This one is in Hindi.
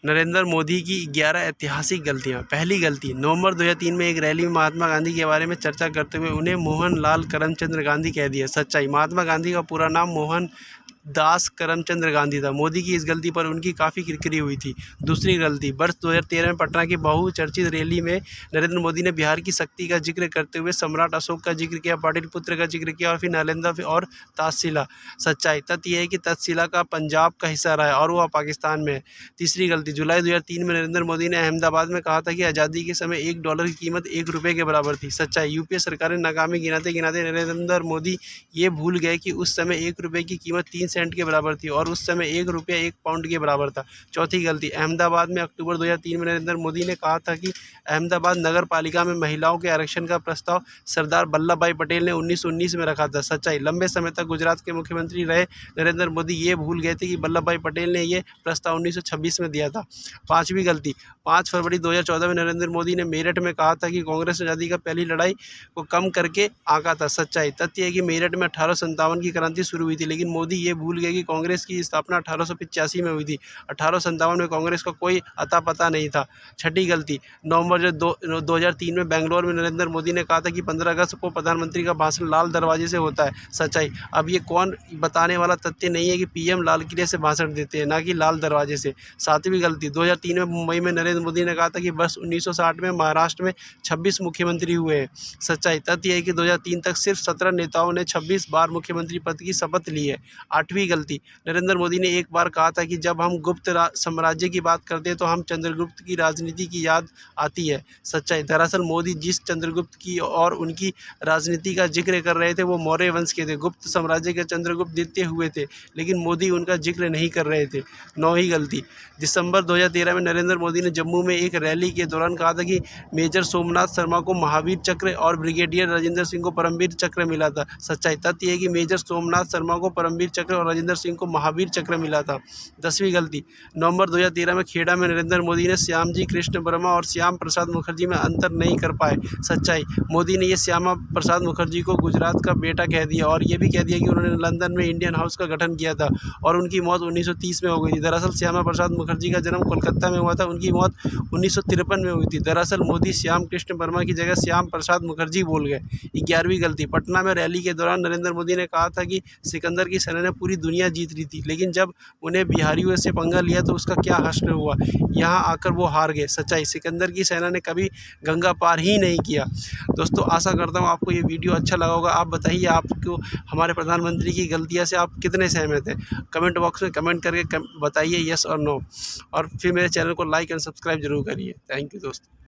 नरेंद्र मोदी की 11 ऐतिहासिक गलतियां। पहली गलती, नवंबर 2003 में एक रैली में महात्मा गांधी के बारे में चर्चा करते हुए उन्हें मोहनलाल करमचंद गांधी कह दिया। सच्चाई, महात्मा गांधी का पूरा नाम मोहन दास करमचंद गांधी था। मोदी की इस गलती पर उनकी काफ़ी किरकिरी हुई थी। दूसरी गलती, वर्ष 2013 में पटना की बहुचर्चित रैली में नरेंद्र मोदी ने बिहार की शक्ति का जिक्र करते हुए सम्राट अशोक का जिक्र किया, पाटिल पुत्र का जिक्र किया और फिर नालंदा और तक्षशिला। सच्चाई, तथ्य यह है कि तक्षशिला का पंजाब का हिस्सा रहा है और वह पाकिस्तान में है। तीसरी गलती, जुलाई 2003 में नरेंद्र मोदी ने अहमदाबाद में कहा था कि आज़ादी के समय $1 की कीमत ₹1 के बराबर थी। सच्चाई, यूपीए सरकार ने नाकामी गिनाते गिनाते नरेंद्र मोदी ये भूल गए कि उस समय ₹1 की कीमत 3 सेंट के बराबर थी और उस समय ₹1 1 पाउंड के बराबर था। चौथी गलती, अहमदाबाद में अक्टूबर 2003 में नरेंद्र मोदी ने कहा था कि अहमदाबाद नगर पालिका में महिलाओं के आरक्षण का प्रस्ताव सरदार वल्लभ भाई पटेल ने 1919 में रखा था। सच्चाई, लंबे समय तक गुजरात के मुख्यमंत्री रहे नरेंद्र मोदी ये भूल गए थे कि वल्लभ भाई पटेल ने ये प्रस्ताव 1926 में दिया था। पाँचवीं गलती, 5 फरवरी 2014 में नरेंद्र मोदी ने मेरठ में कहा था कि कांग्रेस आज़ादी का पहली लड़ाई को कम करके आंका था। सच्चाई, तथ्य है कि मेरठ में 1857 की क्रांति शुरू हुई थी, लेकिन मोदी ये भूल गए कि कांग्रेस की स्थापना 1885 में हुई थी। 1857 में कांग्रेस का कोई अता पता नहीं था। छठी गलती, नवंबर 2003 में बेंगलोर में नरेंद्र मोदी ने कहा था कि 15 अगस्त को प्रधानमंत्री का भाषण लाल दरवाजे से होता है। सच्चाई, अब ये कौन बताने वाला तथ्य नहीं है कि पीएम लाल किले से भाषण देते हैं, ना कि लाल दरवाजे से। सातवीं गलती, 2003 में मुंबई में नरेंद्र मोदी ने कहा था कि वर्ष 1960 में महाराष्ट्र में 26 मुख्यमंत्री हुए हैं। सच्चाई, तथ्य है कि 2003 तक सिर्फ 17 नेताओं ने 26 बार मुख्यमंत्री पद की शपथ ली है। आठवीं गलती, नरेंद्र मोदी ने एक बार कहा था कि जब हम गुप्त साम्राज्य की बात करते हैं तो हम चंद्रगुप्त की राजनीति की याद आती है। सच्चाई, दरअसल मोदी जिस चंद्रगुप्त की और उनकी राजनीति का जिक्र कर रहे थे वो मौर्य वंश के थे। गुप्त साम्राज्य के चंद्रगुप्त द्वितीय हुए थे, लेकिन मोदी उनका जिक्र नहीं कर रहे थे। नौवीं गलती, दिसंबर 2013 में नरेंद्र मोदी ने जम्मू में एक रैली के दौरान कहा था कि मेजर सोमनाथ शर्मा को महावीर चक्र और ब्रिगेडियर राजेंद्र सिंह को परमवीर चक्र मिला था। सच्चाई, तथ्य है कि मेजर सोमनाथ शर्मा को परमवीर चक्र और राजेंद्र सिंह को महावीर चक्र मिला था। 10वीं गलती, नवंबर 2013 में खेड़ा में नरेंद्र मोदी ने श्यामजी कृष्ण वर्मा और श्याम प्रसाद मुखर्जी में अंतर नहीं कर पाए। सच्चाई, मोदी ने ये श्यामा प्रसाद मुखर्जी को गुजरात का बेटा कह दिया और ये भी कह दिया कि उन्होंने लंदन में इंडियन हाउस का गठन किया था और उनकी मौत 1930 में हो गई थी। दरअसल श्यामा प्रसाद मुखर्जी का जन्म कोलकाता में हुआ था, उनकी मौत 1953 में हुई थी। दरअसल मोदी श्याम कृष्ण वर्मा की जगह श्याम प्रसाद मुखर्जी बोल गए। 11वीं गलती, पटना में रैली के दौरान नरेंद्र मोदी ने कहा था कि सिकंदर की सेना ने पूरी दुनिया जीत ली थी, लेकिन जब उन्हें बिहारियों से पंगा लिया तो उसका क्या हश्र हुआ, यहाँ आकर वो हार गए। सच्चाई, सिकंदर की सेना ने कभी गंगा पार ही नहीं किया। दोस्तों, आशा करता हूँ आपको ये वीडियो अच्छा लगा होगा। आप बताइए, आपको हमारे प्रधानमंत्री की गलतियाँ से आप कितने सहमत हैं? कमेंट बॉक्स में कमेंट करके बताइए यस और नो, और फिर मेरे चैनल को लाइक एंड सब्सक्राइब जरूर करिए। थैंक यू दोस्तों।